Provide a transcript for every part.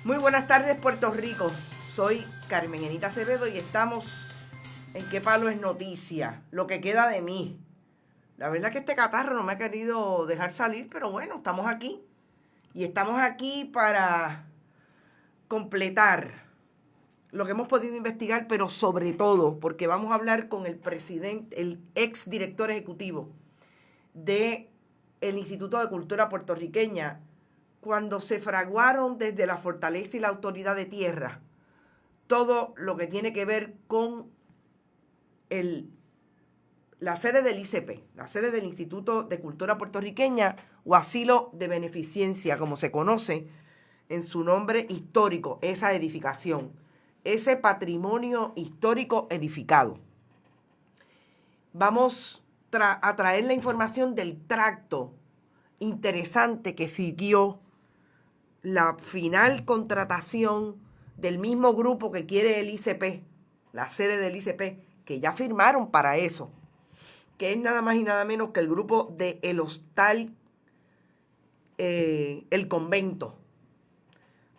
Muy buenas tardes, Puerto Rico. Soy Carmen Enita Acevedo y estamos en ¿Qué palo es noticia? Lo que queda de mí. La verdad que este catarro no me ha querido dejar salir, pero bueno, estamos aquí. Y estamos aquí para completar lo que hemos podido investigar, pero sobre todo porque vamos a hablar con el presidente, el ex director ejecutivo del Instituto de Cultura Puertorriqueña, cuando se fraguaron desde la Fortaleza y la Autoridad de Tierra todo lo que tiene que ver con la sede del ICP, la sede del Instituto de Cultura Puertorriqueña, o Asilo de Beneficencia, como se conoce en su nombre histórico, esa edificación, ese patrimonio histórico edificado. Vamos a traer la información del tracto interesante que siguió la final contratación del mismo grupo que quiere el ICP, la sede del ICP, que ya firmaron para eso, que es nada más y nada menos que el grupo de El Hostal, El Convento,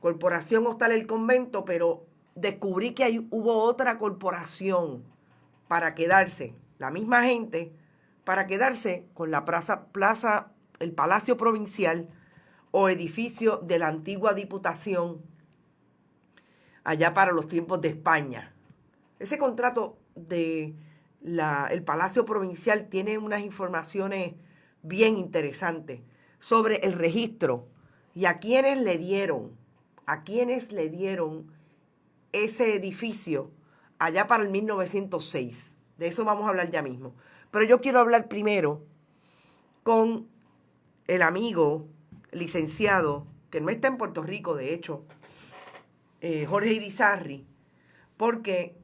Corporación Hostal El Convento, pero descubrí que hubo otra corporación para quedarse, la misma gente, para quedarse con la plaza, el Palacio Provincial o edificio de la antigua Diputación, allá para los tiempos de España. Ese contrato de el Palacio Provincial tiene unas informaciones bien interesantes sobre el registro y a quienes le dieron ese edificio allá para el 1906. De eso vamos a hablar ya mismo. Pero yo quiero hablar primero con el amigo licenciado, que no está en Puerto Rico, de hecho, Jorge Irizarry, porque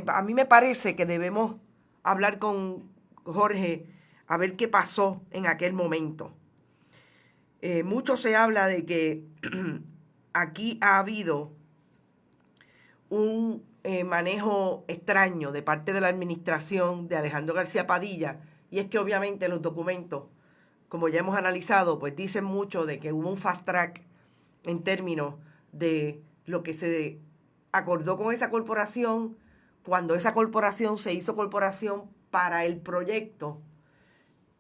a mí me parece que debemos hablar con Jorge a ver qué pasó en aquel momento. Mucho se habla de que aquí ha habido un manejo extraño de parte de la administración de Alejandro García Padilla, y es que obviamente los documentos, como ya hemos analizado, pues dicen mucho de que hubo un fast track en términos de lo que se acordó con esa corporación cuando esa corporación se hizo corporación para el proyecto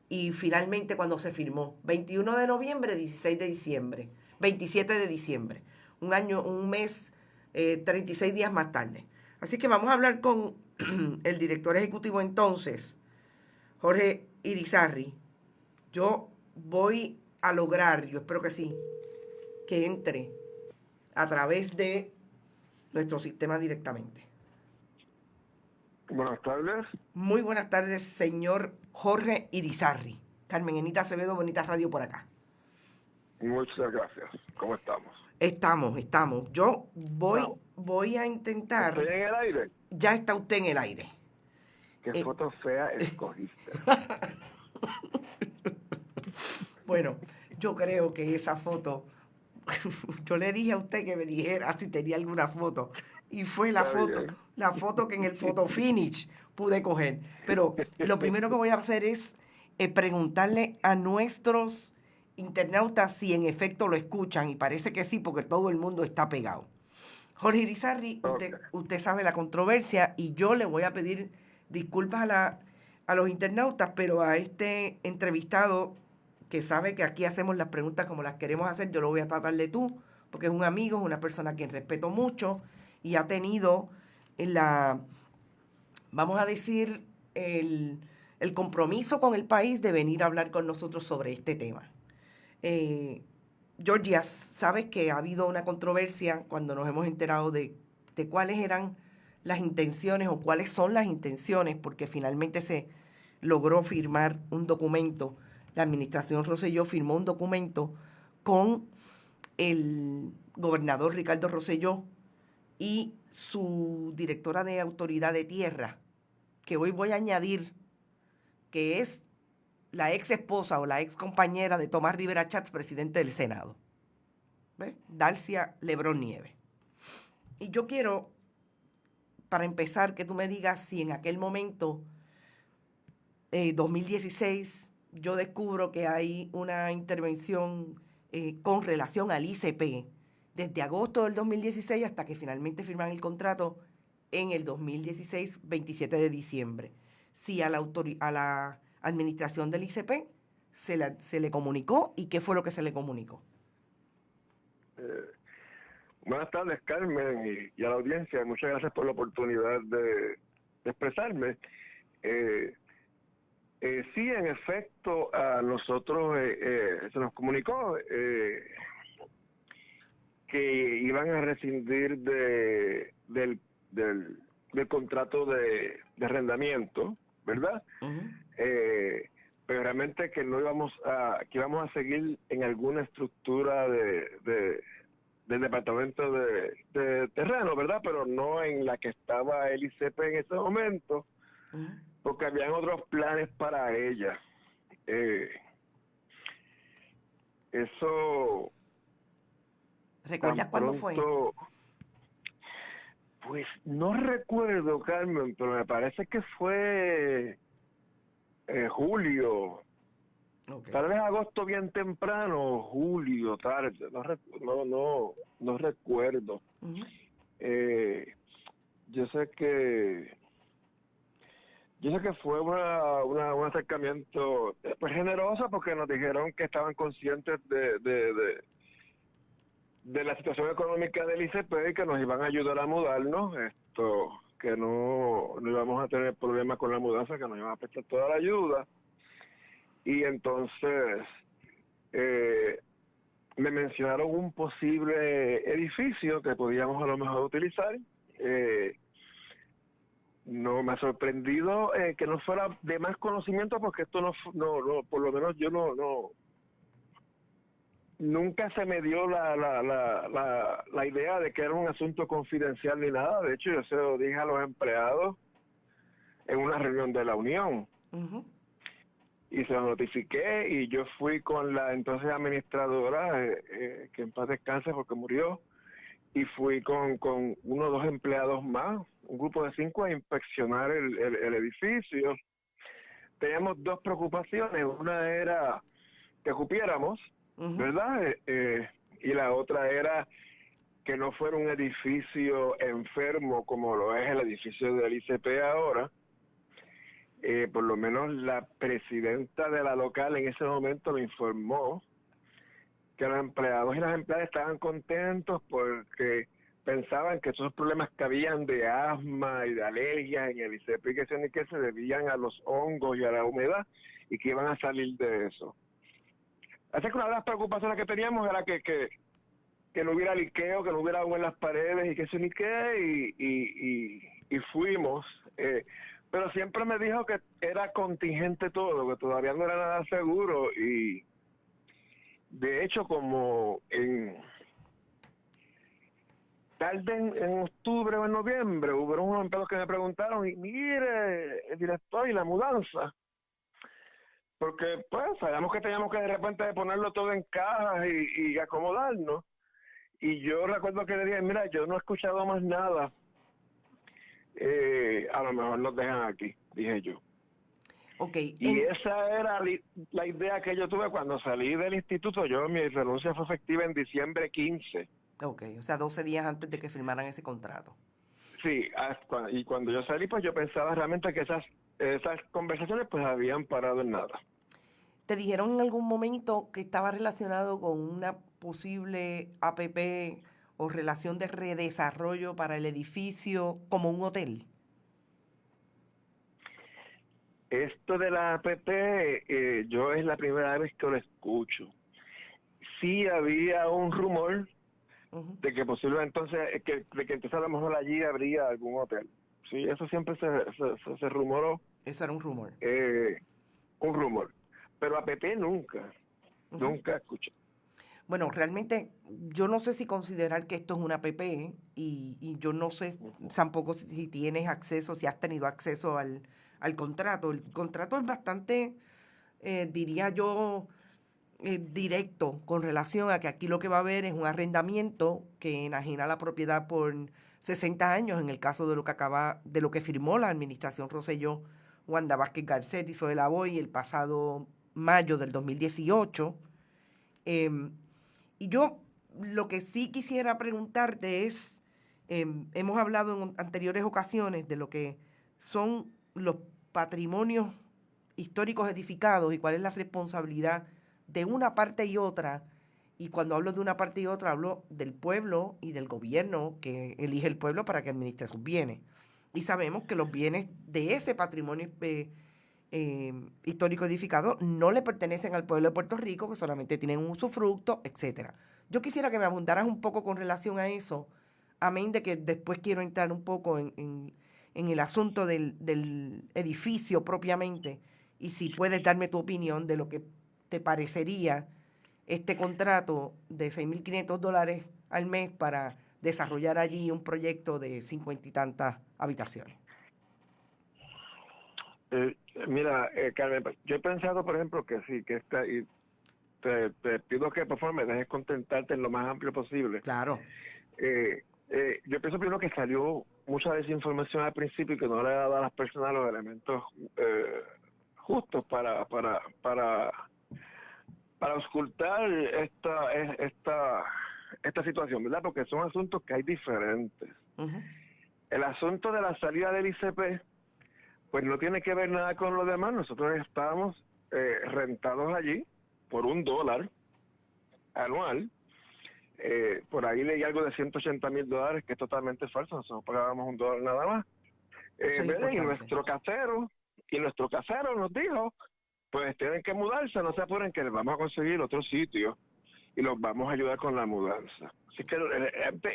y finalmente cuando se firmó 21 de noviembre, 16 de diciembre, 27 de diciembre, un mes, 36 días más tarde. Así que vamos a hablar con el director ejecutivo entonces, Jorge Irizarry. Yo voy a lograr, yo espero que sí, que entre a través de nuestro sistema directamente. Buenas tardes. Muy buenas tardes, señor Jorge Irizarry. Carmen Enita Acevedo, Bonita Radio por acá. Muchas gracias. ¿Cómo estamos? Estamos. Yo voy a intentar. ¿Estoy en el aire? Ya está usted en el aire. ¿Qué foto fea escogiste? Bueno, yo creo que esa foto, yo le dije a usted que me dijera si tenía alguna foto, y fue la foto que en el photo finish pude coger. Pero lo primero que voy a hacer es preguntarle a nuestros internautas si en efecto lo escuchan, y parece que sí, porque todo el mundo está pegado. Jorge Irizarry, usted sabe la controversia, y yo le voy a pedir disculpas a los internautas, pero a este entrevistado que sabe que aquí hacemos las preguntas como las queremos hacer, yo lo voy a tratar de tú, porque es un amigo, es una persona a quien respeto mucho y ha tenido vamos a decir, el compromiso con el país de venir a hablar con nosotros sobre este tema. Georgia, sabes que ha habido una controversia cuando nos hemos enterado de cuáles eran las intenciones o cuáles son las intenciones, porque finalmente se logró firmar un documento. La administración Rosselló firmó un documento con el gobernador Ricardo Rosselló y su directora de Autoridad de Tierra, que hoy voy a añadir que es la ex esposa o la ex compañera de Tomás Rivera Chats, presidente del Senado. ¿Ves? Dalcia Lebrón Nieves. Y yo quiero, para empezar, que tú me digas si en aquel momento, 2016, yo descubro que hay una intervención con relación al ICP, desde agosto del 2016 hasta que finalmente firman el contrato en el 2016, 27 de diciembre. Si a la administración del ICP se le comunicó y qué fue lo que se le comunicó. Buenas tardes, Carmen, y a la audiencia. Muchas gracias por la oportunidad de expresarme. Sí, en efecto, a nosotros se nos comunicó que iban a rescindir del contrato de arrendamiento, ¿verdad? Uh-huh. Pero realmente que íbamos a seguir en alguna estructura del departamento de terreno, ¿verdad? Pero no en la que estaba el ICP en ese momento, porque habían otros planes para ella. Eso... ¿Recuerdas cuándo fue? Pues no recuerdo, Carmen, pero me parece que fue julio. Okay. Tal vez agosto bien temprano, julio, tarde, no recuerdo. Uh-huh. Yo sé que fue un acercamiento pues generoso, porque nos dijeron que estaban conscientes de la situación económica del ICP y que nos iban a ayudar a mudarnos, que no íbamos a tener problemas con la mudanza, que nos iban a prestar toda la ayuda. Y entonces me mencionaron un posible edificio que podíamos a lo mejor utilizar. No me ha sorprendido que no fuera de más conocimiento, porque esto no por lo menos yo nunca se me dio la idea de que era un asunto confidencial ni nada. De hecho, yo se lo dije a los empleados en una reunión de la unión. Uh-huh. Y se lo notifiqué, y yo fui con la entonces administradora, que en paz descanse porque murió, y fui con 1 o 2 empleados más, un grupo de 5, a inspeccionar el edificio. Teníamos 2 preocupaciones. Una era que cupiéramos, uh-huh, ¿verdad? Y la otra era que no fuera un edificio enfermo como lo es el edificio del ICP ahora. Por lo menos la presidenta de la local en ese momento me informó que los empleados y las empleadas estaban contentos porque pensaban que esos problemas que habían de asma y de alergias en el ICP y que se debían a los hongos y a la humedad, y que iban a salir de eso. Así que una de las preocupaciones que teníamos era que no hubiera liqueo, que no hubiera agua en las paredes y que se ni qué, y fuimos. Pero siempre me dijo que era contingente todo, que todavía no era nada seguro, y de hecho como tarde en octubre o en noviembre hubo unos empleados que me preguntaron, y mire, el director, y la mudanza, porque pues sabíamos que teníamos que de repente ponerlo todo en cajas y acomodarnos, y yo recuerdo que le dije, mira, yo no he escuchado más nada, a lo mejor nos dejan aquí, dije yo. Okay. Y esa era la idea que yo tuve cuando salí del instituto. Mi renuncia fue efectiva en diciembre 15. Ok, o sea, 12 días antes de que firmaran ese contrato. Sí, y cuando yo salí, pues yo pensaba realmente que esas conversaciones pues habían parado en nada. ¿Te dijeron en algún momento que estaba relacionado con una posible APP o relación de redesarrollo para el edificio como un hotel? Esto de la APP, yo es la primera vez que lo escucho. Sí había un rumor, uh-huh, de que posiblemente entonces, de que entonces a lo mejor allí habría algún hotel. Sí, eso siempre se rumoró. Eso era un rumor. Un rumor. Pero APP nunca, uh-huh, nunca escuché. Bueno, realmente yo no sé si considerar que esto es una APP, y yo no sé tampoco si tienes acceso, si has tenido acceso al contrato. El contrato es bastante, diría yo, directo con relación a que aquí lo que va a haber es un arrendamiento que enajena la propiedad por 60 años, en el caso de lo que firmó la administración Rosselló, Wanda Vázquez Garcet y Zoe Lavoy el pasado mayo del 2018. Y yo lo que sí quisiera preguntarte es, hemos hablado en anteriores ocasiones de lo que son los patrimonios históricos edificados y cuál es la responsabilidad de una parte y otra. Y cuando hablo de una parte y otra, hablo del pueblo y del gobierno que elige el pueblo para que administre sus bienes. Y sabemos que los bienes de ese patrimonio histórico edificado no le pertenecen al pueblo de Puerto Rico, que solamente tienen un usufructo, etcétera. Yo quisiera que me abundaras un poco con relación a eso, amén de que después quiero entrar un poco en el asunto del edificio propiamente, y si puedes darme tu opinión de lo que te parecería este contrato de $6,500 al mes para desarrollar allí un proyecto de 50 y tantas habitaciones. Mira, Carmen, yo he pensado, por ejemplo, que sí, que y te pido que por favor me dejes contentarte en lo más amplio posible. Claro. Yo pienso primero que salió mucha desinformación al principio y que no le ha dado a las personas los elementos justos para auscultar esta situación, ¿verdad? Porque son asuntos que hay diferentes. Uh-huh. El asunto de la salida del ICP, pues no tiene que ver nada con lo demás. Nosotros estábamos rentados allí por $1 anual. Por ahí leí algo de $180,000, que es totalmente falso. Nosotros pagábamos $1 nada más. Y nuestro casero nos dijo, pues tienen que mudarse, no se apuren que les vamos a conseguir otro sitio y los vamos a ayudar con la mudanza. Así que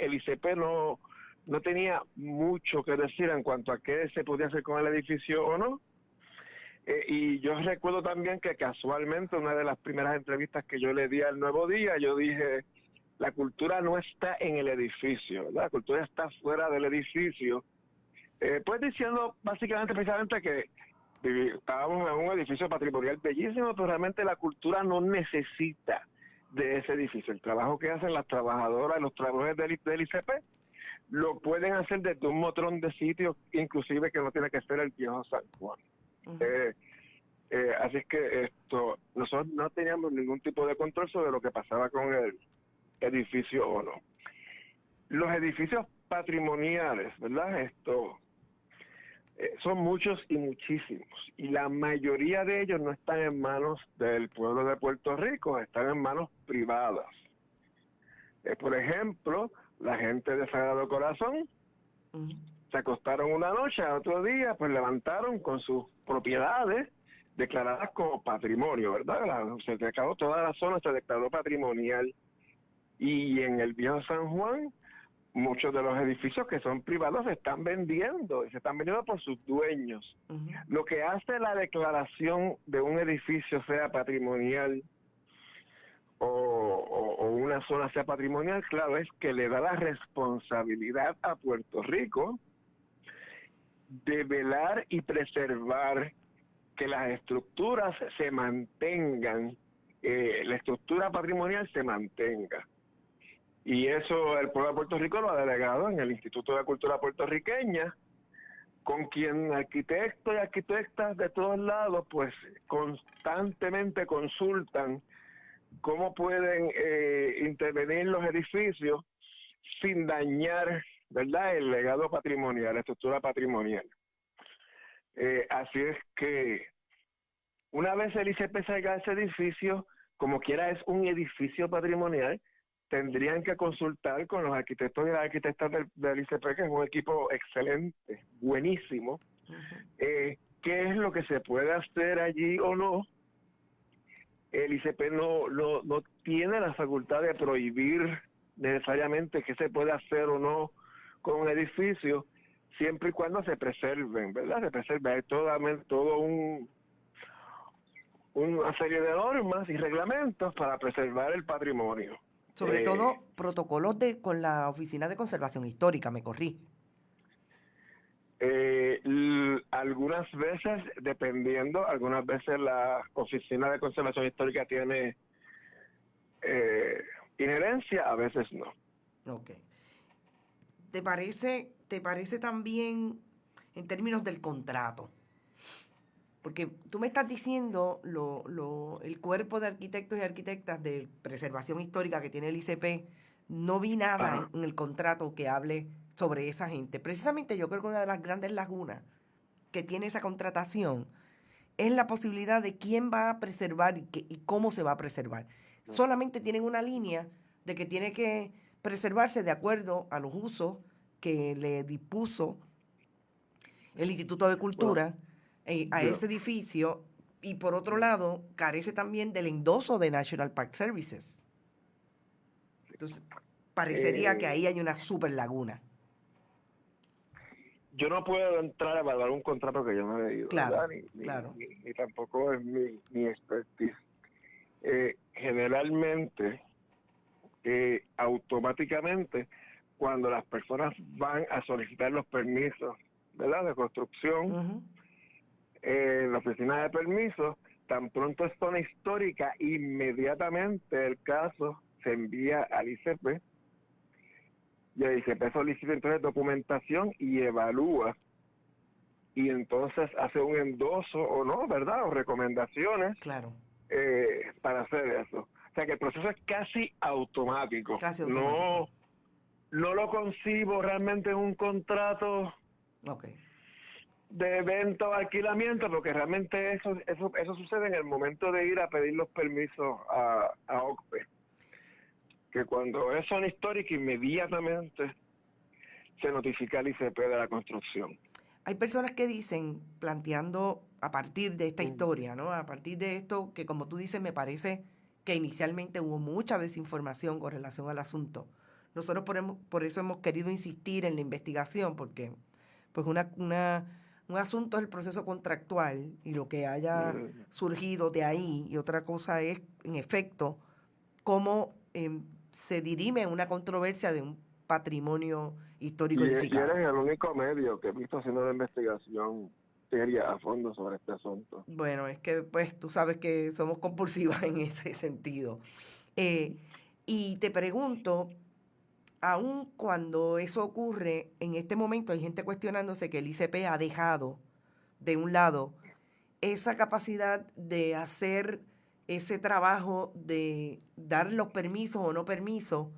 el ICP no tenía mucho que decir en cuanto a qué se podía hacer con el edificio o no. Y yo recuerdo también que casualmente una de las primeras entrevistas que yo le di al Nuevo Día, yo dije, la cultura no está en el edificio, ¿verdad? La cultura está fuera del edificio. Pues diciendo básicamente precisamente que estábamos en un edificio patrimonial bellísimo, pero realmente la cultura no necesita de ese edificio. El trabajo que hacen las trabajadoras, los trabajadores del ICP, lo pueden hacer desde un montón de sitios, inclusive que no tiene que ser el viejo San Juan. Uh-huh. Así es que nosotros no teníamos ningún tipo de control sobre lo que pasaba con el edificio o no. Los edificios patrimoniales, ¿verdad? Son muchos y muchísimos, y la mayoría de ellos no están en manos del pueblo de Puerto Rico, están en manos privadas. Por ejemplo, la gente de Sagrado Corazón se acostaron una noche, al otro día pues levantaron con sus propiedades declaradas como patrimonio, ¿verdad? Toda la zona se declaró patrimonial, y en el viejo San Juan muchos de los edificios que son privados se están vendiendo, y se están vendiendo por sus dueños. Uh-huh. Lo que hace la declaración de un edificio sea patrimonial o una zona sea patrimonial, claro, es que le da la responsabilidad a Puerto Rico de velar y preservar que las estructuras se mantengan, la estructura patrimonial se mantenga. Y eso el pueblo de Puerto Rico lo ha delegado en el Instituto de Cultura Puertorriqueña, con quien arquitectos y arquitectas de todos lados pues constantemente consultan cómo pueden intervenir los edificios sin dañar, ¿verdad?, el legado patrimonial, la estructura patrimonial. Así es que una vez el ICP salga de ese edificio, como quiera es un edificio patrimonial, tendrían que consultar con los arquitectos y las arquitectas del ICP, que es un equipo excelente, buenísimo, qué es lo que se puede hacer allí o no. El ICP no tiene la facultad de prohibir necesariamente qué se puede hacer o no con un edificio, siempre y cuando se preserven, ¿verdad? Se preserve. Hay todo una serie de normas y reglamentos para preservar el patrimonio. Sobre todo protocolos con la Oficina de Conservación Histórica, me corrí. Algunas veces, dependiendo, algunas veces la Oficina de Conservación Histórica tiene injerencia, a veces no. Ok. ¿Te parece también, en términos del contrato, Porque tú me estás diciendo el cuerpo de arquitectos y arquitectas de preservación histórica que tiene el ICP, no vi nada en el contrato que hable sobre esa gente. Precisamente yo creo que una de las grandes lagunas que tiene esa contratación es la posibilidad de quién va a preservar y cómo se va a preservar. Solamente tienen una línea de que tiene que preservarse de acuerdo a los usos que le dispuso el Instituto de Cultura a ese edificio, y por otro lado carece también del endoso de National Park Services. Entonces parecería que ahí hay una super laguna. Yo no puedo entrar a evaluar un contrato que yo no he leído, claro, ¿verdad? Ni tampoco es mi expertise. Generalmente, automáticamente, cuando las personas van a solicitar los permisos, ¿verdad?, de construcción, la oficina de permisos, tan pronto es zona histórica, inmediatamente el caso se envía al ICP, y el ICP solicita entonces documentación y evalúa, y entonces hace un endoso o no, ¿verdad?, o recomendaciones para hacer eso. O sea que el proceso es casi automático. No lo concibo realmente en un contrato de venta o alquilamiento, porque realmente eso sucede en el momento de ir a pedir los permisos a OCPE, que cuando es zona histórica inmediatamente se notifica al ICP de la construcción. Hay personas que dicen, planteando a partir de esta historia, ¿no? A partir de esto, que como tú dices, me parece que inicialmente hubo mucha desinformación con relación al asunto. Nosotros por eso hemos querido insistir en la investigación, porque pues un asunto es el proceso contractual y lo que haya surgido de ahí, y otra cosa es, en efecto, cómo se dirime una controversia de un patrimonio histórico edificado. Y eres el único medio que he visto haciendo una investigación seria a fondo sobre este asunto. Bueno, es que pues tú sabes que somos compulsivas en ese sentido. Y te pregunto, aun cuando eso ocurre, en este momento hay gente cuestionándose que el ICP ha dejado de un lado esa capacidad de hacer ese trabajo de dar los permisos o no permisos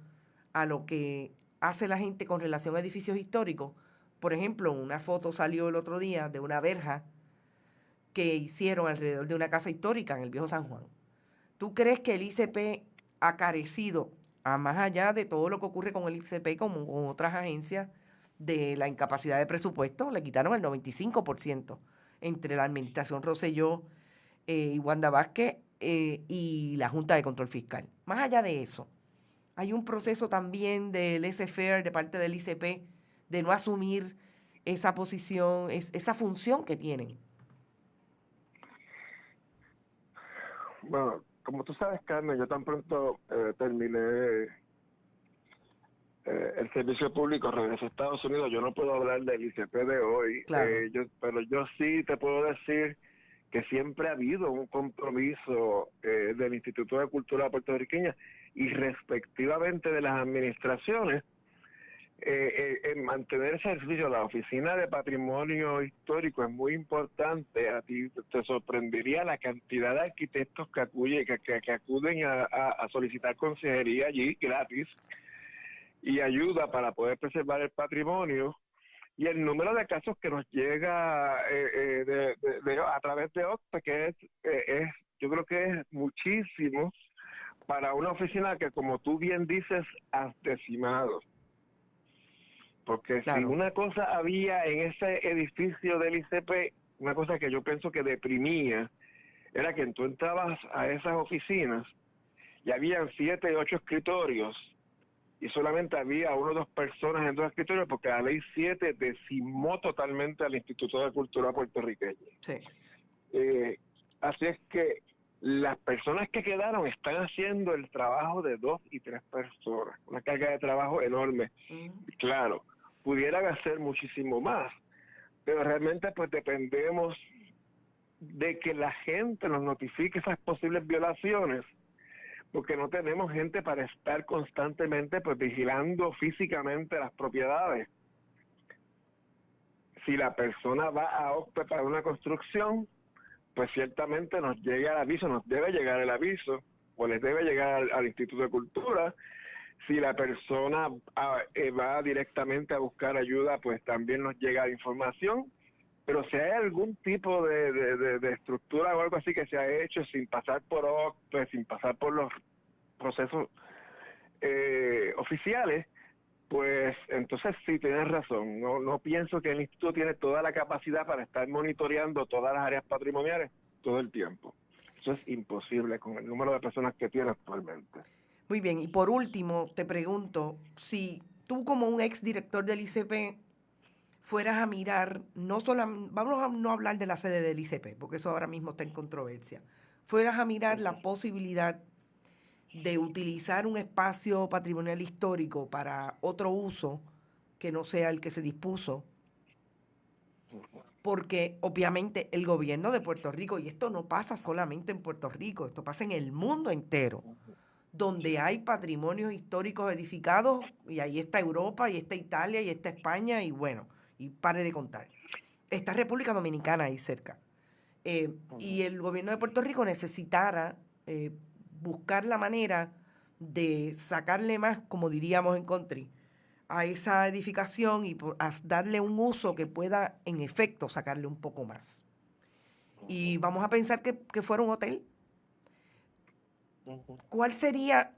a lo que hace la gente con relación a edificios históricos. Por ejemplo, una foto salió el otro día de una verja que hicieron alrededor de una casa histórica en el Viejo San Juan. ¿Tú crees que el ICP ha carecido, a más allá de todo lo que ocurre con el ICP como con otras agencias, de la incapacidad de presupuesto? Le quitaron el 95% entre la administración Rosselló y Wanda Vázquez y la Junta de Control Fiscal. Más allá de eso, hay un proceso también del laissez-faire de parte del ICP de no asumir esa posición, esa función que tienen. Bueno, como tú sabes, Carmen, yo tan pronto terminé el servicio público, regresé a Estados Unidos, yo no puedo hablar del ICP de hoy, pero yo sí te puedo decir que siempre ha habido un compromiso del Instituto de Cultura puertorriqueña y respectivamente de las administraciones en mantener ese servicio. La Oficina de Patrimonio Histórico es muy importante. A ti te sorprendería la cantidad de arquitectos que acuden a solicitar consejería allí gratis y ayuda para poder preservar el patrimonio, y el número de casos que nos llega a través de OCPE, que es yo creo que es muchísimo para una oficina que, como tú bien dices, has decimado. Porque si una cosa había en ese edificio del ICP, una cosa que yo pienso que deprimía, era que tú entrabas a esas oficinas y habían 7 u 8 escritorios, y solamente había 1 o 2 personas en 2 escritorios, porque la ley 7 decimó totalmente al Instituto de Cultura puertorriqueño. Así es que las personas que quedaron están haciendo el trabajo de 2 y 3 personas, una carga de trabajo enorme. Claro, pudieran hacer muchísimo más, pero realmente pues dependemos de que la gente nos notifique esas posibles violaciones, porque no tenemos gente para estar constantemente pues vigilando físicamente las propiedades. Si la persona va a OCPE para una construcción, pues ciertamente nos llega el aviso, nos debe llegar el aviso, o les debe llegar al Instituto de Cultura. Si la persona va directamente a buscar ayuda, pues también nos llega la información. Pero si hay algún tipo de estructura o algo así que se ha hecho sin pasar por OCPE, sin pasar por los procesos oficiales, pues entonces sí, tienes razón. No pienso que el instituto tiene toda la capacidad para estar monitoreando todas las áreas patrimoniales todo el tiempo. Eso es imposible con el número de personas que tiene actualmente. Muy bien, y por último te pregunto, si tú como un ex director del ICP fueras a mirar, vamos a no hablar de la sede del ICP, porque eso ahora mismo está en controversia, fueras a mirar la posibilidad de utilizar un espacio patrimonial histórico para otro uso que no sea el que se dispuso, porque obviamente el gobierno de Puerto Rico, y esto no pasa solamente en Puerto Rico, esto pasa en el mundo entero, donde hay patrimonios históricos edificados, y ahí está Europa, y está Italia, y está España, y bueno, y pare de contar. Está República Dominicana ahí cerca. Y el gobierno de Puerto Rico necesitara buscar la manera de sacarle más, como diríamos en country, a esa edificación y darle un uso que pueda, en efecto, sacarle un poco más. Y vamos a pensar que fuera un hotel. ¿Cuál sería,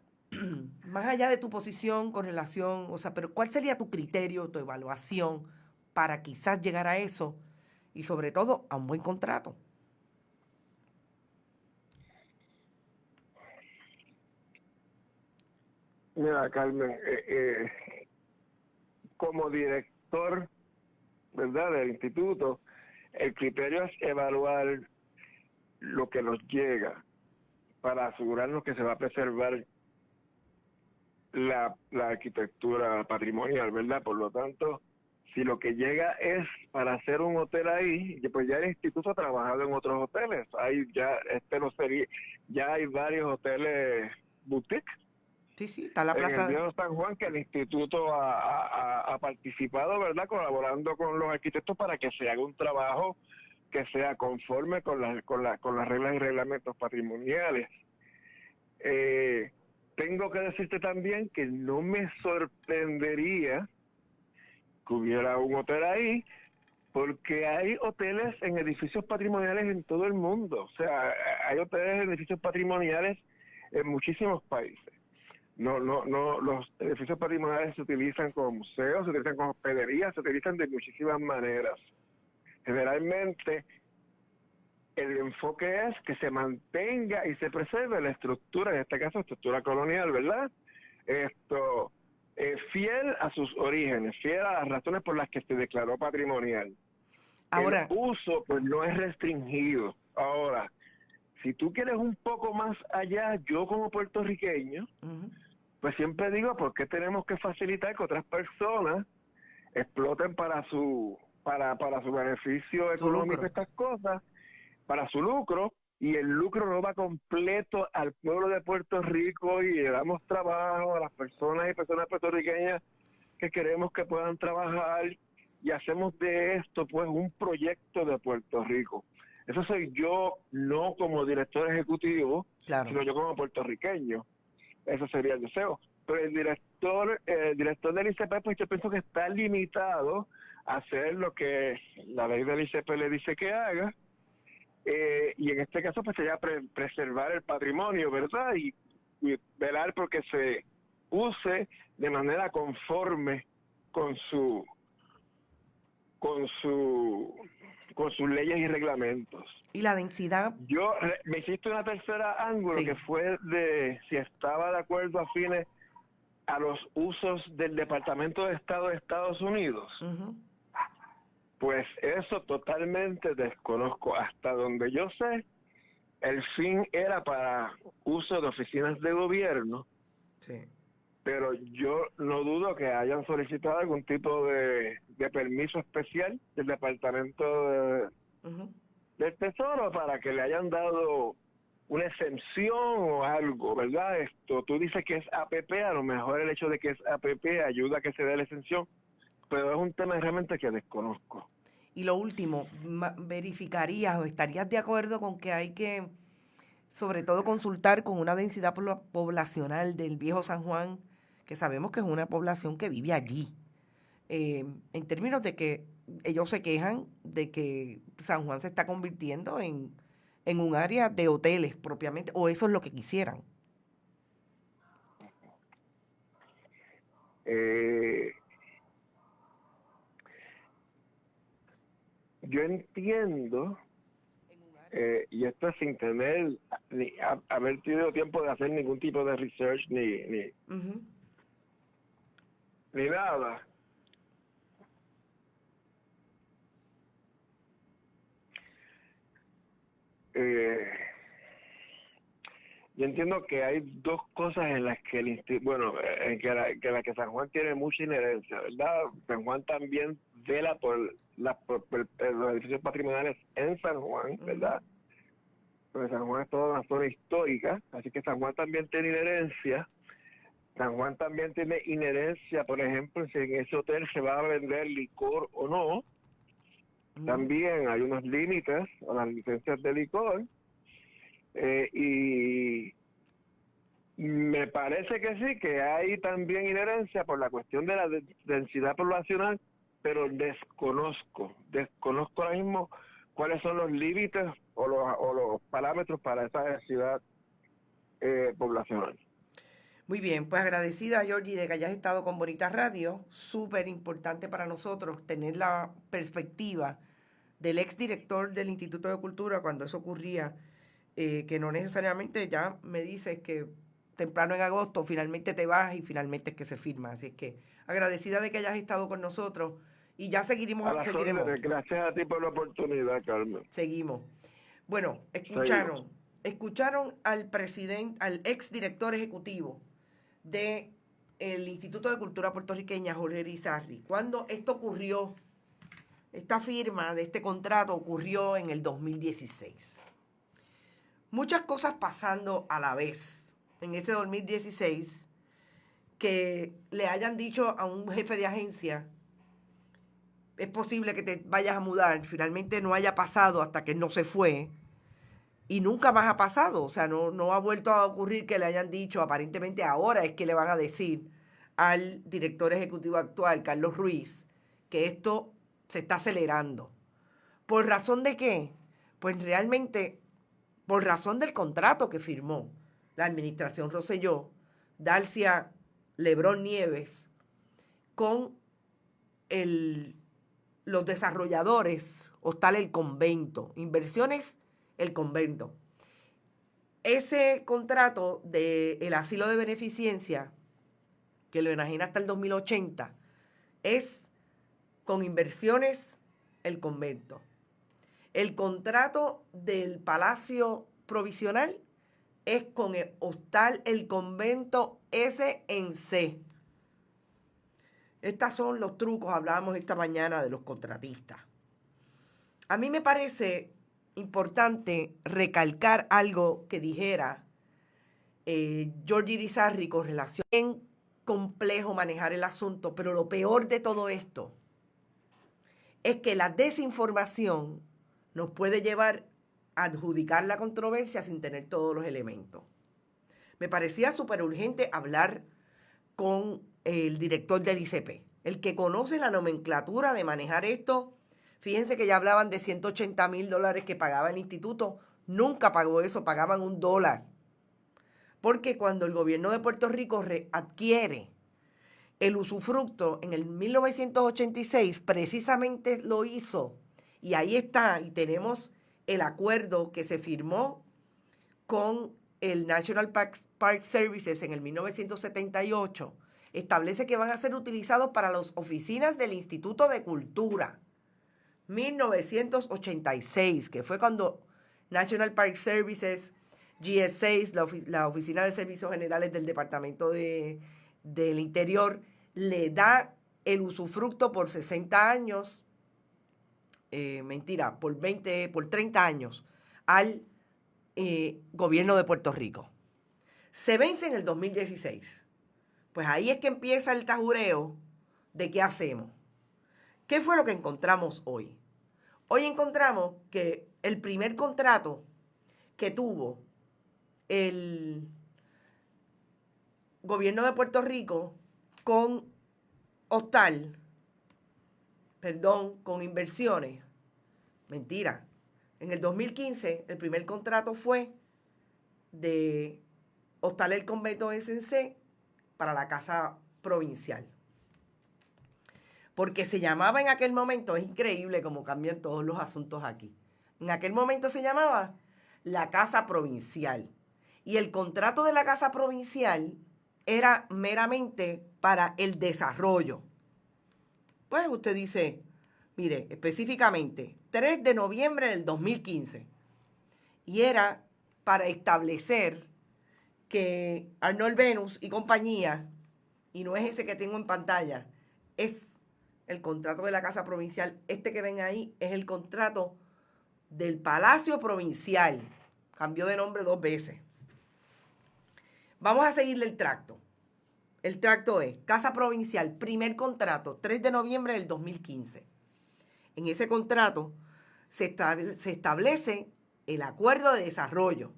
más allá de tu posición con relación, o sea, pero cuál sería tu criterio, tu evaluación para quizás llegar a eso y sobre todo a un buen contrato? Mira, Carmen, como director, ¿verdad?, del instituto, el criterio es evaluar lo que nos llega para asegurarnos que se va a preservar la arquitectura patrimonial, ¿verdad? Por lo tanto, si lo que llega es para hacer un hotel ahí, pues ya el instituto ha trabajado en otros hoteles. Ya hay varios hoteles boutique. Sí, está la En plaza. el Viejo San Juan, que el instituto ha participado, ¿verdad?, colaborando con los arquitectos para que se haga un trabajo que sea conforme con las reglas y reglamentos patrimoniales. Tengo que decirte también que no me sorprendería que hubiera un hotel ahí, porque hay hoteles en edificios patrimoniales en todo el mundo. O sea, hay hoteles en edificios patrimoniales en muchísimos países. Los edificios patrimoniales se utilizan como museos, se utilizan como hospederías, se utilizan de muchísimas maneras. Generalmente, el enfoque es que se mantenga y se preserve la estructura, en este caso estructura colonial, ¿verdad? Fiel a sus orígenes, fiel a las razones por las que se declaró patrimonial. Ahora, el uso pues no es restringido. Ahora, si tú quieres un poco más allá, yo como puertorriqueño, pues siempre digo, ¿por qué tenemos que facilitar que otras personas exploten para su beneficio económico estas cosas, para su lucro, y el lucro no va completo al pueblo de Puerto Rico y le damos trabajo a las personas y personas puertorriqueñas que queremos que puedan trabajar y hacemos de esto pues un proyecto de Puerto Rico? Eso soy yo, no como director ejecutivo, sino yo como puertorriqueño. Eso sería el deseo. Pero el director del ICP, pues yo pienso que está limitado a hacer lo que la ley del ICP le dice que haga, y en este caso pues sería preservar el patrimonio, ¿verdad? Y velar porque se use de manera conforme con sus leyes y reglamentos. ¿Y la densidad? Me hiciste una tercera ángulo, que fue de si estaba de acuerdo afines a los usos del Departamento de Estado de Estados Unidos. Pues eso totalmente desconozco. Hasta donde yo sé, el fin era para uso de oficinas de gobierno. Sí. Pero yo no dudo que hayan solicitado algún tipo de permiso especial del Departamento del Tesoro para que le hayan dado una exención o algo, ¿verdad? Tú dices que es APP, a lo mejor el hecho de que es APP ayuda a que se dé la exención, pero es un tema realmente que desconozco. Y lo último, ¿verificarías o estarías de acuerdo con que hay que, sobre todo, consultar con una densidad poblacional del viejo San Juan, que sabemos que es una población que vive allí? En términos de que ellos se quejan de que San Juan se está convirtiendo en un área de hoteles propiamente, o eso es lo que quisieran. Yo entiendo, y esto es sin tener haber tenido tiempo de hacer ningún tipo de research ni nada. Yo entiendo que hay dos cosas en las que en que San Juan tiene mucha inherencia, ¿verdad? San Juan también vela por los edificios patrimoniales en San Juan, ¿verdad? Porque San Juan es toda una zona histórica, así que San Juan también tiene inherencia. San Juan también tiene inherencia, por ejemplo, si en ese hotel se va a vender licor o no. También hay unos límites a las licencias de licor. Y me parece que sí, que hay también inherencia por la cuestión de la densidad poblacional, pero desconozco ahora mismo cuáles son los límites o los parámetros para esa densidad poblacional. Muy bien, pues agradecida, Georgie, de que hayas estado con Bonita Radio. Súper importante para nosotros tener la perspectiva del exdirector del Instituto de Cultura cuando eso ocurría, que no necesariamente ya me dices que temprano en agosto finalmente te vas y finalmente es que se firma. Así es que agradecida de que hayas estado con nosotros y ya seguiremos. Gracias a ti por la oportunidad, Carmen. Seguimos. Bueno, escucharon al presidente, al exdirector ejecutivo del Instituto de Cultura Puertorriqueña, Jorge Irizarry. Cuando esto ocurrió, esta firma de este contrato ocurrió en el 2016. Muchas cosas pasando a la vez en ese 2016, que le hayan dicho a un jefe de agencia, es posible que te vayas a mudar, finalmente no haya pasado hasta que no se fue, y nunca más ha pasado. O sea, no ha vuelto a ocurrir que le hayan dicho, aparentemente ahora es que le van a decir al director ejecutivo actual, Carlos Ruiz, que esto se está acelerando. ¿Por razón de qué? Pues realmente por razón del contrato que firmó la administración Rosselló, Dalcia Lebrón Nieves, con los desarrolladores Hostal El Convento, Inversiones El Convento. Ese contrato del asilo de beneficencia, que lo enajena hasta el 2080, es con Inversiones El Convento. El contrato del Palacio Provisional es con el Hostal El Convento S.N.C. Estos son los trucos, hablábamos esta mañana de los contratistas. A mí me parece importante recalcar algo que dijera Jorge Irizarry con relación a bien complejo manejar el asunto, pero lo peor de todo esto es que la desinformación nos puede llevar a adjudicar la controversia sin tener todos los elementos. Me parecía súper urgente hablar con el director del ICP, el que conoce la nomenclatura de manejar esto. Fíjense que ya hablaban de $180,000 que pagaba el instituto. Nunca pagó eso, pagaban $1. Porque cuando el gobierno de Puerto Rico adquiere el usufructo en el 1986, precisamente lo hizo. Y ahí está, y tenemos el acuerdo que se firmó con el National Park Services en el 1978. Establece que van a ser utilizados para las oficinas del Instituto de Cultura. 1986, que fue cuando National Park Services, GS6, la Oficina de Servicios Generales del Departamento del Interior, le da el usufructo por 60 años, por 30 años al gobierno de Puerto Rico. Se vence en el 2016. Pues ahí es que empieza el tajureo de qué hacemos. ¿Qué fue lo que encontramos hoy? Hoy encontramos que el primer contrato que tuvo el gobierno de Puerto Rico con con inversiones, mentira. En el 2015, el primer contrato fue de Hostal El Convento SNC para la Casa Provincial. Porque se llamaba en aquel momento, es increíble cómo cambian todos los asuntos aquí. En aquel momento se llamaba la Casa Provincial. Y el contrato de la Casa Provincial era meramente para el desarrollo. Pues usted dice, mire, específicamente, 3 de noviembre del 2015. Y era para establecer que Arnold Venus y compañía, y no es ese que tengo en pantalla, es el contrato de la Casa Provincial. Este que ven ahí es el contrato del Palacio Provincial. Cambió de nombre 2 veces. Vamos a seguirle el tracto. El tracto es Casa Provincial, primer contrato, 3 de noviembre del 2015. En ese contrato se establece el acuerdo de desarrollo.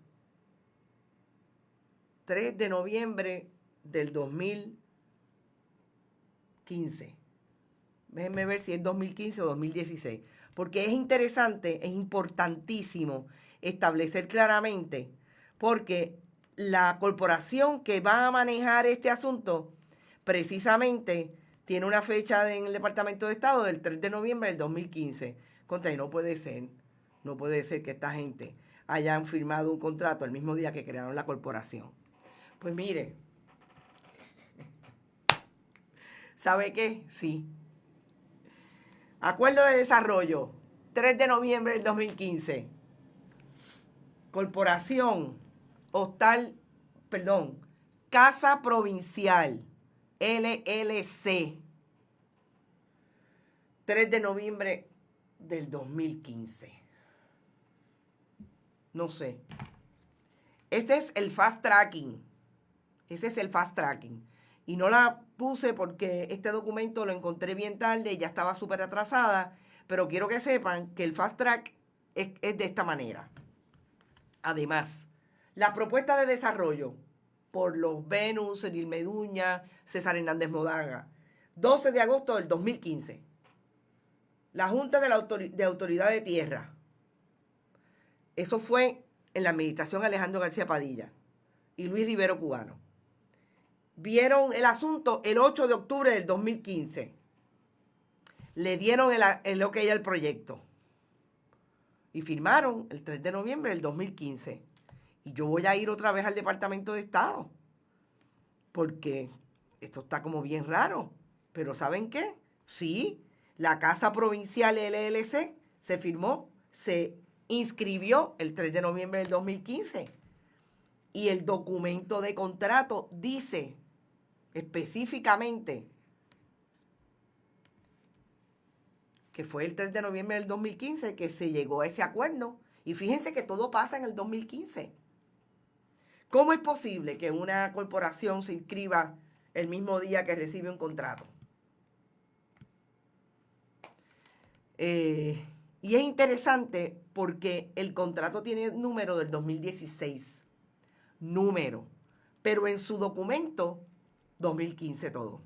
3 de noviembre del 2015. Déjenme ver si es 2015 o 2016. Porque es interesante, es importantísimo establecer claramente, porque la corporación que va a manejar este asunto precisamente tiene una fecha en el Departamento de Estado del 3 de noviembre del 2015. Contra, y no puede ser que esta gente hayan firmado un contrato el mismo día que crearon la corporación. Pues mire, ¿sabe qué? Sí. Acuerdo de desarrollo, 3 de noviembre del 2015. Corporación, Casa Provincial, LLC. 3 de noviembre del 2015. No sé. Este es el fast tracking. Y no la puse porque este documento lo encontré bien tarde y ya estaba súper atrasada. Pero quiero que sepan que el fast track es de esta manera. Además, la propuesta de desarrollo por los Venus, Cyril Meduña, César Hernández Modaga, 12 de agosto del 2015. La Junta de Autoridad de Tierra. Eso fue en la administración Alejandro García Padilla y Luis Rivero Cubano. Vieron el asunto el 8 de octubre del 2015. Le dieron el ok al proyecto. Y firmaron el 3 de noviembre del 2015. Y yo voy a ir otra vez al Departamento de Estado. Porque esto está como bien raro. Pero ¿saben qué? Sí, la Casa Provincial LLC se firmó, se inscribió el 3 de noviembre del 2015. Y el documento de contrato dice específicamente que fue el 3 de noviembre del 2015 que se llegó a ese acuerdo. Y fíjense que todo pasa en el 2015. ¿Cómo es posible que una corporación se inscriba el mismo día que recibe un contrato? Y es interesante porque el contrato tiene número del 2016. Pero en su documento 2015 todo.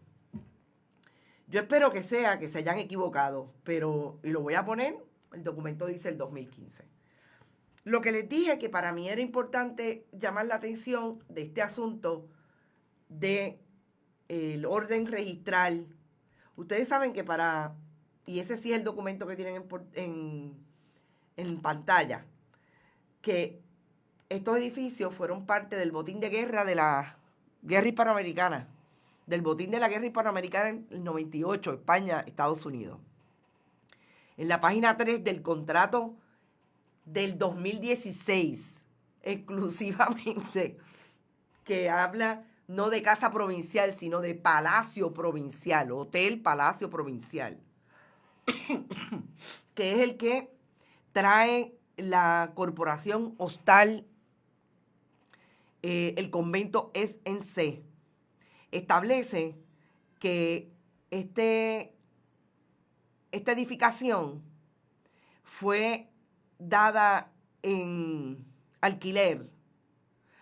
Yo espero que se hayan equivocado, y lo voy a poner, el documento dice el 2015. Lo que les dije que para mí era importante llamar la atención de este asunto de el orden registral. Ustedes saben que y ese sí es el documento que tienen en pantalla, que estos edificios fueron parte del botín de guerra de la guerra hispanoamericana, del botín de la guerra hispanoamericana en el 98, España, Estados Unidos. En la página 3 del contrato del 2016, exclusivamente, que habla no de Casa Provincial, sino de Palacio Provincial, Hotel Palacio Provincial, que es el que trae la corporación Hostal El Convento SNC. Establece que esta edificación fue dada en alquiler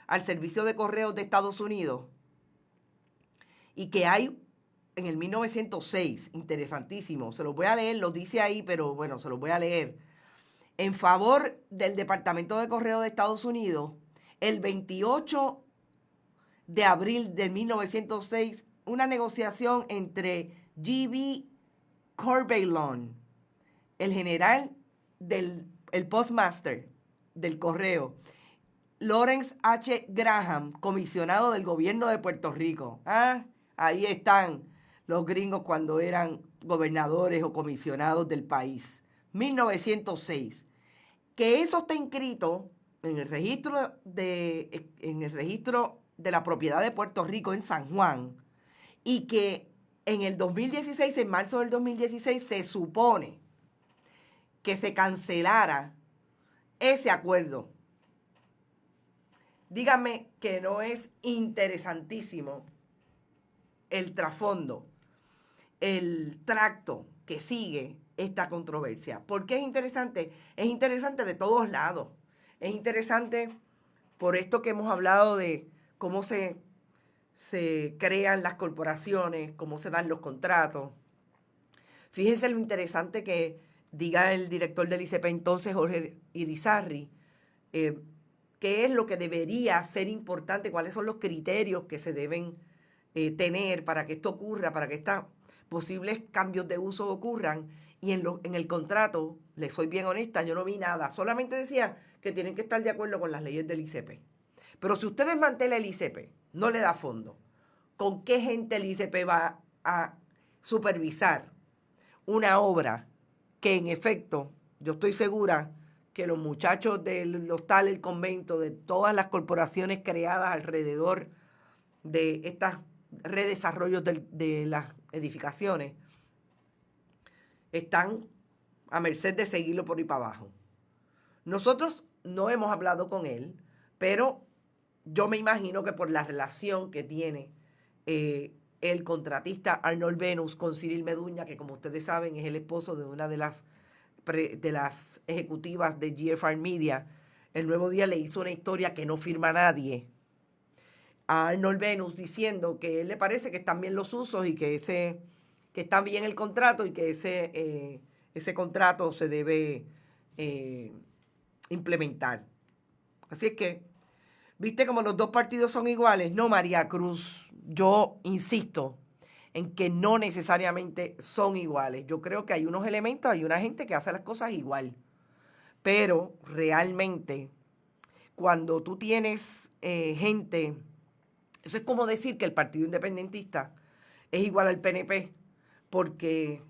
al Servicio de Correos de Estados Unidos y que hay en el 1906, interesantísimo, se los voy a leer, lo dice ahí, pero bueno, se los voy a leer. En favor del Departamento de Correos de Estados Unidos, el 28 de abril de 1906, una negociación entre G.B. Corbeillon, el general el postmaster del correo, Lawrence H. Graham, comisionado del gobierno de Puerto Rico. Ahí están los gringos cuando eran gobernadores o comisionados del país. 1906. Que eso está inscrito en el registro de la propiedad de Puerto Rico en San Juan, y que en el 2016, en marzo del 2016, se supone que se cancelara ese acuerdo. Dígame que no es interesantísimo el trasfondo, el tracto que sigue esta controversia. ¿Por qué es interesante? Es interesante de todos lados. Es interesante por esto que hemos hablado de cómo se crean las corporaciones, cómo se dan los contratos. Fíjense lo interesante que diga el director del ICP entonces, Jorge Irizarry, qué es lo que debería ser importante, cuáles son los criterios que se deben tener para que esto ocurra, para que estos posibles cambios de uso ocurran. Y en el contrato, les soy bien honesta, yo no vi nada. Solamente decía que tienen que estar de acuerdo con las leyes del ICP. Pero si usted desmantela el ICP, no le da fondo, ¿con qué gente el ICP va a supervisar una obra que en efecto, yo estoy segura que los muchachos del hostal, el convento, de todas las corporaciones creadas alrededor de estos redesarrollos de las edificaciones, están a merced de seguirlo por ahí para abajo? Nosotros no hemos hablado con él, pero yo me imagino que por la relación que tiene el contratista Arnold Venus con Cyril Meduña, que como ustedes saben es el esposo de una de las ejecutivas de GFR Media, el Nuevo Día le hizo una historia que no firma nadie a Arnold Venus diciendo que él le parece que están bien los usos y que está bien el contrato y que ese contrato se debe implementar. Así es que, ¿viste como los dos partidos son iguales? No, María Cruz, yo insisto en que no necesariamente son iguales. Yo creo que hay unos elementos, hay una gente que hace las cosas igual, pero realmente cuando tú tienes gente, eso es como decir que el Partido Independentista es igual al PNP porque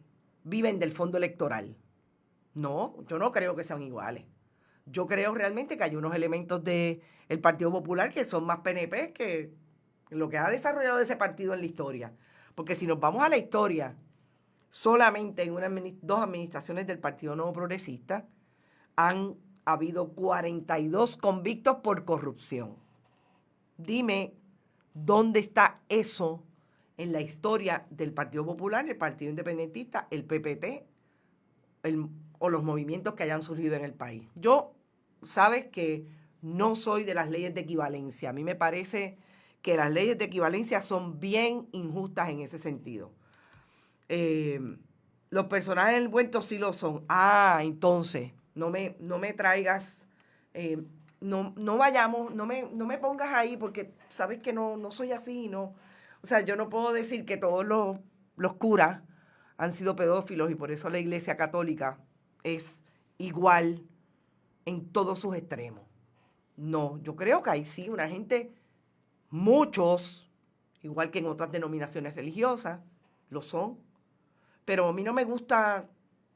viven del fondo electoral. No, yo no creo que sean iguales. Yo creo realmente que hay unos elementos del Partido Popular que son más PNP que lo que ha desarrollado ese partido en la historia. Porque si nos vamos a la historia, solamente en dos administraciones del Partido Nuevo Progresista han habido 42 convictos por corrupción. Dime, ¿dónde está eso en la historia del Partido Popular, el Partido Independentista, el PPT o los movimientos que hayan surgido en el país? Yo, sabes que no soy de las leyes de equivalencia. A mí me parece que las leyes de equivalencia son bien injustas en ese sentido. Los personajes del envuelto sí lo son. Entonces, no me traigas, no vayamos, no me pongas ahí porque sabes que no soy así, no. O sea, yo no puedo decir que todos los curas han sido pedófilos y por eso la Iglesia Católica es igual en todos sus extremos. No, yo creo que hay sí una gente, muchos, igual que en otras denominaciones religiosas, lo son. Pero a mí no me gusta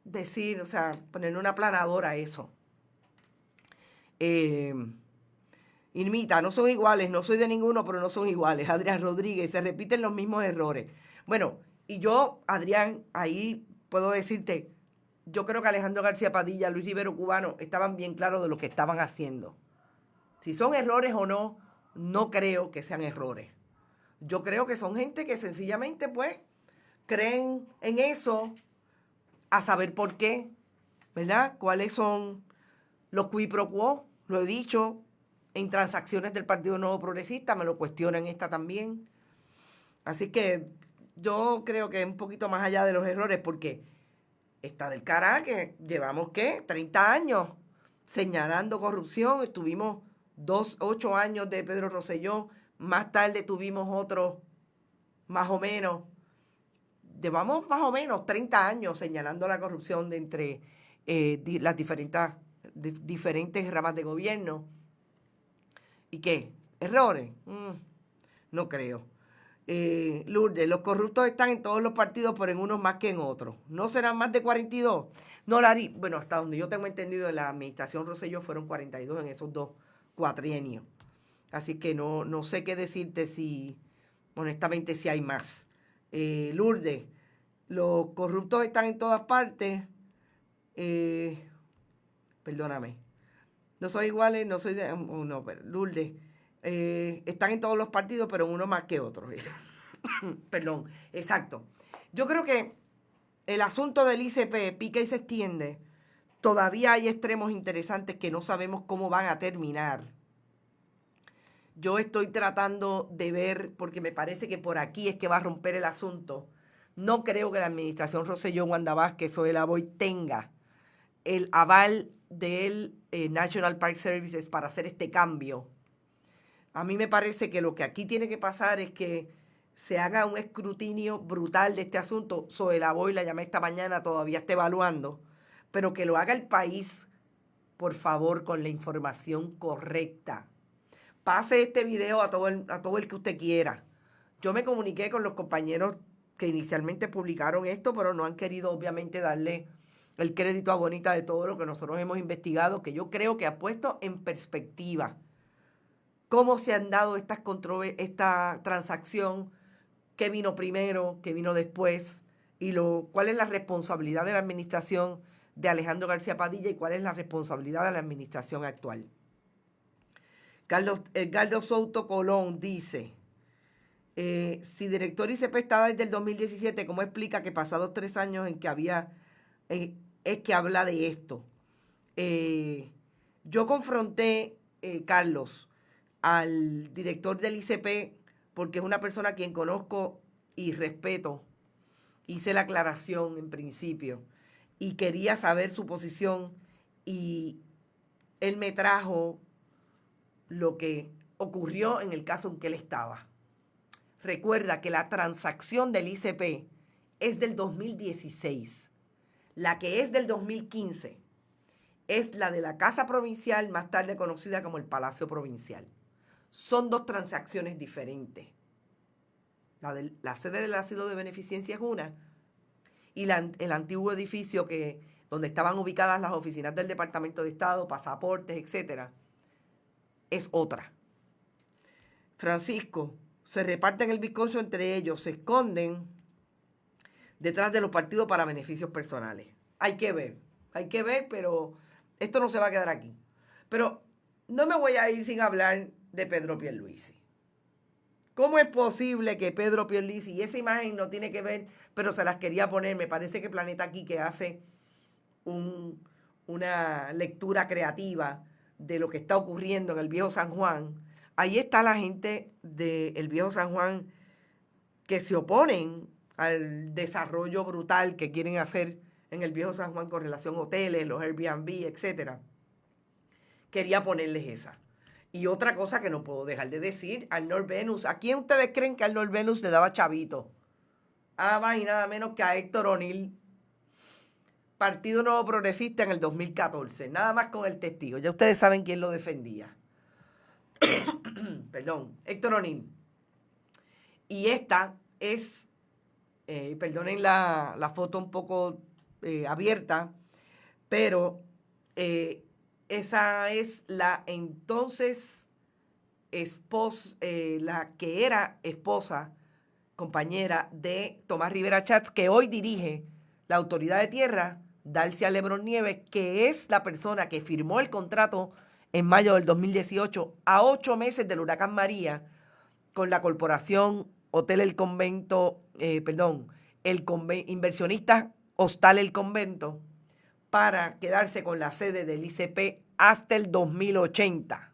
decir, o sea, ponerle una aplanadora a eso. Irmita, no son iguales, no soy de ninguno, pero no son iguales. Adrián Rodríguez, se repiten los mismos errores. Bueno, y yo, Adrián, ahí puedo decirte, yo creo que Alejandro García Padilla, Luis Rivero Cubano estaban bien claros de lo que estaban haciendo. Si son errores o no, no creo que sean errores. Yo creo que son gente que sencillamente, pues, creen en eso, a saber por qué. ¿verdad? ¿Cuáles son los qui pro quo? Lo he dicho en transacciones del Partido Nuevo Progresista, me lo cuestionan esta también. Así que yo creo que es un poquito más allá de los errores, porque está del carajo que llevamos, ¿qué? 30 años señalando corrupción. Estuvimos 8 años de Pedro Rosselló, más tarde tuvimos otros, más o menos. Llevamos más o menos 30 años señalando la corrupción de entre las diferentes ramas de gobierno. ¿Y qué? ¿Errores? No creo. Lourdes, los corruptos están en todos los partidos, pero en unos más que en otros. ¿No serán más de 42? No, Lari, bueno, hasta donde yo tengo entendido, en la administración Rosselló fueron 42 en esos 2 cuatrienios. Así que no sé qué decirte si, honestamente, si hay más. Lourdes, los corruptos están en todas partes. Perdóname. No son iguales, no soy de... no, pero Lourdes, están en todos los partidos, pero uno más que otro. Perdón, exacto. Yo creo que el asunto del ICP pica y se extiende. Todavía hay extremos interesantes que no sabemos cómo van a terminar. Yo estoy tratando de ver, porque me parece que por aquí es que va a romper el asunto. No creo que la administración Rosselló, Wanda Vázquez o el Aboy tenga el aval del National Park Services para hacer este cambio. A mí me parece que lo que aquí tiene que pasar es que se haga un escrutinio brutal de este asunto. Zoela Boy, la llamé esta mañana, todavía está evaluando, pero que lo haga el país, por favor, con la información correcta. Pase este video a todo el que usted quiera. Yo me comuniqué con los compañeros que inicialmente publicaron esto, pero no han querido obviamente darle el crédito a Bonita de todo lo que nosotros hemos investigado, que yo creo que ha puesto en perspectiva cómo se han dado esta transacción, qué vino primero, qué vino después, y cuál es la responsabilidad de la administración de Alejandro García Padilla y cuál es la responsabilidad de la administración actual. Carlos Edgardo Souto Colón dice, si director ICP está desde el 2017, ¿cómo explica que pasados 3 años en que había, es que habla de esto? Yo confronté, Carlos, al director del ICP, porque es una persona a quien conozco y respeto. Hice la aclaración en principio y quería saber su posición, y él me trajo lo que ocurrió en el caso en que él estaba. Recuerda que la transacción del ICP es del 2016. La que es del 2015 es la de la Casa Provincial, más tarde conocida como el Palacio Provincial. Son 2 transacciones diferentes. La sede del asilo de beneficencia es una, y el antiguo edificio donde estaban ubicadas las oficinas del Departamento de Estado, pasaportes, etcétera, es otra. Francisco, se reparten el bizcocho entre ellos, se esconden detrás de los partidos para beneficios personales. Hay que ver, pero esto no se va a quedar aquí. Pero no me voy a ir sin hablar de Pedro Pierluisi. ¿Cómo es posible que Pedro Pierluisi, y esa imagen no tiene que ver, pero se las quería poner, me parece que Planeta Quique hace una lectura creativa de lo que está ocurriendo en el Viejo San Juan? Ahí está la gente del Viejo San Juan que se oponen al desarrollo brutal que quieren hacer en el Viejo San Juan con relación a hoteles, los Airbnb, etcétera. Quería ponerles esa. Y otra cosa que no puedo dejar de decir, Arnold Venus. ¿A quién ustedes creen que Arnold Venus le daba chavito? Nada más y nada menos que a Héctor O'Neill, Partido Nuevo Progresista, en el 2014. Nada más con el testigo. Ya ustedes saben quién lo defendía. Perdón, Héctor O'Neill. Y esta es, perdonen la foto un poco abierta, pero esa es la entonces esposa, la que era esposa, compañera de Tomás Rivera Chats, que hoy dirige la Autoridad de Tierra, Darcia Lebrón Nieves, que es la persona que firmó el contrato en mayo del 2018, a 8 meses del huracán María, con la corporación Hotel El Convento, inversionista Hostal El Convento, para quedarse con la sede del ICP hasta el 2080.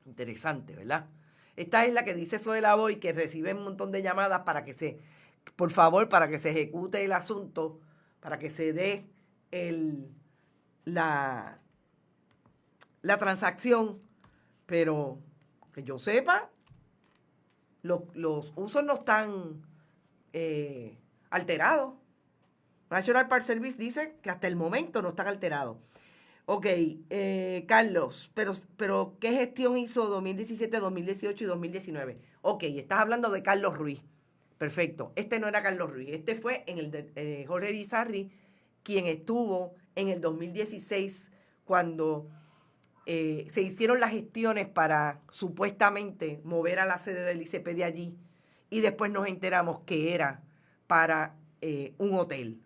Interesante, ¿verdad? Esta es la que dice eso de la voz y que recibe un montón de llamadas para que por favor, para que se ejecute el asunto, para que se dé la transacción, pero que yo sepa, los usos no están alterados. National Park Service dice que hasta el momento no están alterados. Ok, Carlos, pero ¿qué gestión hizo 2017, 2018 y 2019? Ok, estás hablando de Carlos Ruiz. Perfecto. Este no era Carlos Ruiz. Este fue en el de Jorge Irizarry, quien estuvo en el 2016 cuando se hicieron las gestiones para supuestamente mover a la sede del ICP de allí y después nos enteramos que era para un hotel.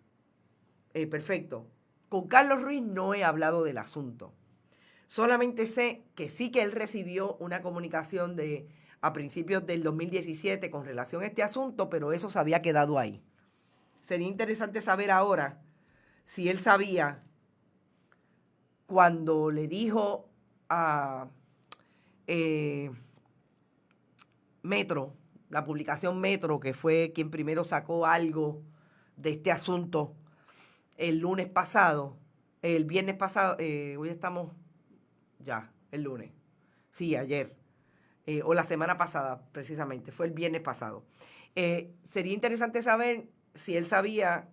Perfecto. Con Carlos Ruiz no he hablado del asunto. Solamente sé que sí que él recibió una comunicación a principios del 2017 con relación a este asunto, pero eso se había quedado ahí. Sería interesante saber ahora si él sabía cuando le dijo a Metro, la publicación Metro, que fue quien primero sacó algo de este asunto el viernes pasado, hoy estamos ya, el lunes, sí, ayer, o la semana pasada precisamente, fue el viernes pasado. Sería interesante saber si él sabía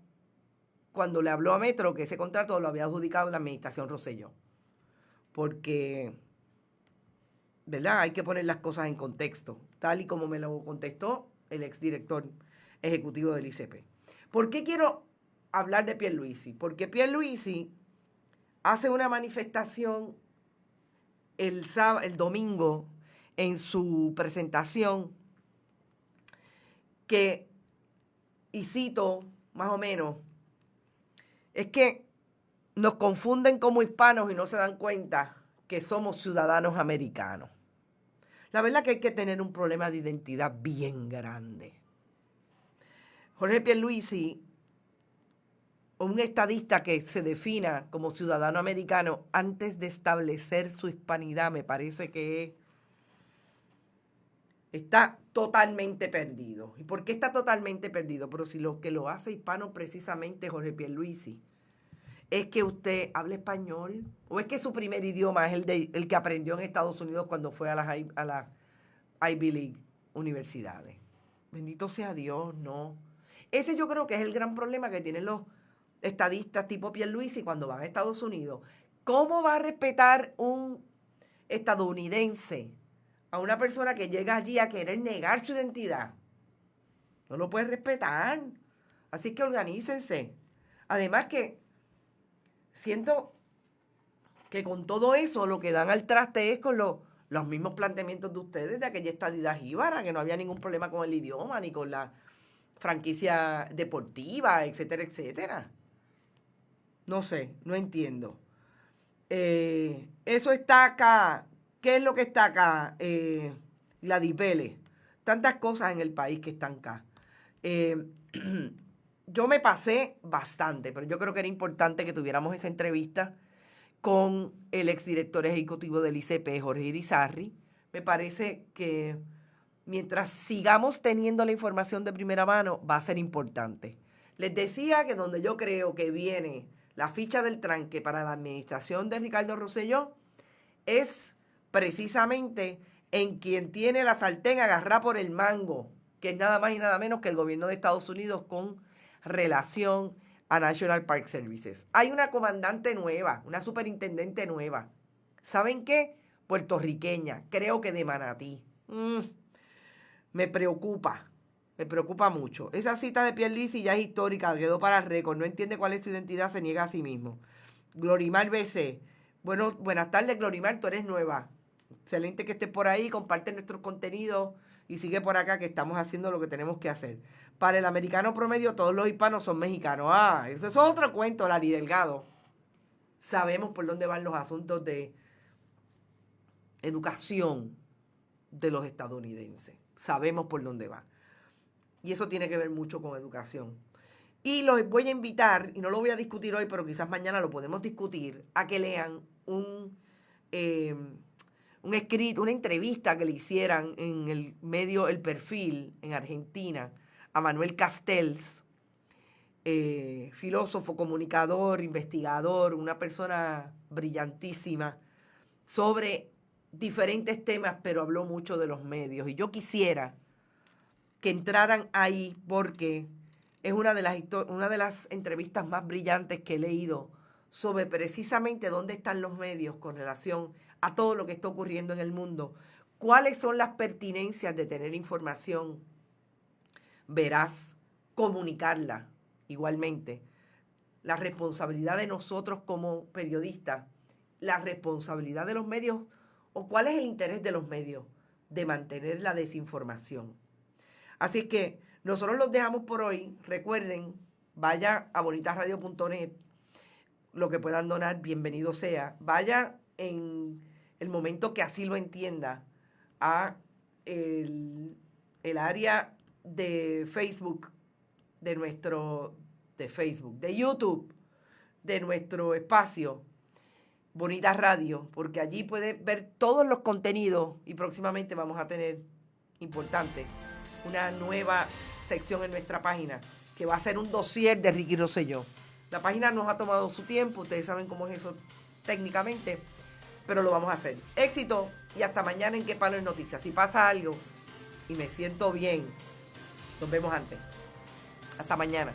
cuando le habló a Metro que ese contrato lo había adjudicado la administración Rosselló, porque, ¿verdad? Hay que poner las cosas en contexto, tal y como me lo contestó el exdirector ejecutivo del ICP. ¿Por qué quiero hablar de Pierluisi? Porque Pierluisi hace una manifestación el domingo en su presentación que, y cito más o menos, es que nos confunden como hispanos y no se dan cuenta que somos ciudadanos americanos. La verdad que hay que tener un problema de identidad bien grande. Jorge Pierluisi, un estadista que se defina como ciudadano americano antes de establecer su hispanidad, me parece que está totalmente perdido. ¿Y por qué está totalmente perdido? Pero si lo que lo hace hispano precisamente Jorge Pierluisi es que usted habla español, o es que su primer idioma es el que aprendió en Estados Unidos cuando fue a las Ivy League universidades. Bendito sea Dios, no. Ese yo creo que es el gran problema que tienen los estadistas tipo Pierluisi cuando van a Estados Unidos. ¿Cómo va a respetar un estadounidense a una persona que llega allí a querer negar su identidad? No lo puede respetar. Así que organícense. Además que siento que con todo eso lo que dan al traste es con los mismos planteamientos de ustedes de aquella estadidad jíbara, que no había ningún problema con el idioma ni con la franquicia deportiva, etcétera, etcétera. No sé, no entiendo. Eso está acá. ¿Qué es lo que está acá? La Vélez. Tantas cosas en el país que están acá. Yo me pasé bastante, pero yo creo que era importante que tuviéramos esa entrevista con el exdirector ejecutivo del ICP, Jorge Irizarry. Me parece que mientras sigamos teniendo la información de primera mano, va a ser importante. Les decía que donde yo creo que viene la ficha del tranque para la administración de Ricardo Rosselló es precisamente en quien tiene la sartén agarrada por el mango, que es nada más y nada menos que el gobierno de Estados Unidos con relación a National Park Services. Hay una comandante nueva, una superintendente nueva. ¿Saben qué? Puertorriqueña, creo que de Manatí. Me preocupa mucho. Esa cita de Pierluisi ya es histórica, quedó para el récord, no entiende cuál es su identidad, se niega a sí mismo. Glorimar BC. Bueno, buenas tardes, Glorimar, tú eres nueva. Excelente que estés por ahí, comparte nuestros contenidos y sigue por acá que estamos haciendo lo que tenemos que hacer. Para el americano promedio, todos los hispanos son mexicanos. Ah, eso es otro cuento, Lari Delgado. Sabemos por dónde van los asuntos de educación de los estadounidenses. Sabemos por dónde va. Y eso tiene que ver mucho con educación. Y los voy a invitar, y no lo voy a discutir hoy, pero quizás mañana lo podemos discutir, a que lean un escrito, una entrevista que le hicieran en el medio El Perfil, en Argentina, a Manuel Castells, filósofo, comunicador, investigador, una persona brillantísima, sobre diferentes temas, pero habló mucho de los medios. Y yo quisiera que entraran ahí porque es una de las entrevistas más brillantes que he leído sobre precisamente dónde están los medios con relación a todo lo que está ocurriendo en el mundo. ¿Cuáles son las pertinencias de tener información veraz, comunicarla igualmente? La responsabilidad de nosotros como periodistas, la responsabilidad de los medios, o cuál es el interés de los medios de mantener la desinformación. Así es que nosotros los dejamos por hoy. Recuerden, vaya a bonitasradio.net, lo que puedan donar, bienvenido sea. Vaya en el momento que así lo entienda a el área de Facebook, de YouTube, de nuestro espacio, Bonitas Radio, porque allí puede ver todos los contenidos y próximamente vamos a tener, importante, una nueva sección en nuestra página que va a ser un dossier de Ricky Rosselló. La página nos ha tomado su tiempo, ustedes saben cómo es eso técnicamente, pero lo vamos a hacer. Éxito y hasta mañana en Qué Palo es Noticias. Si pasa algo y me siento bien, nos vemos antes. Hasta mañana.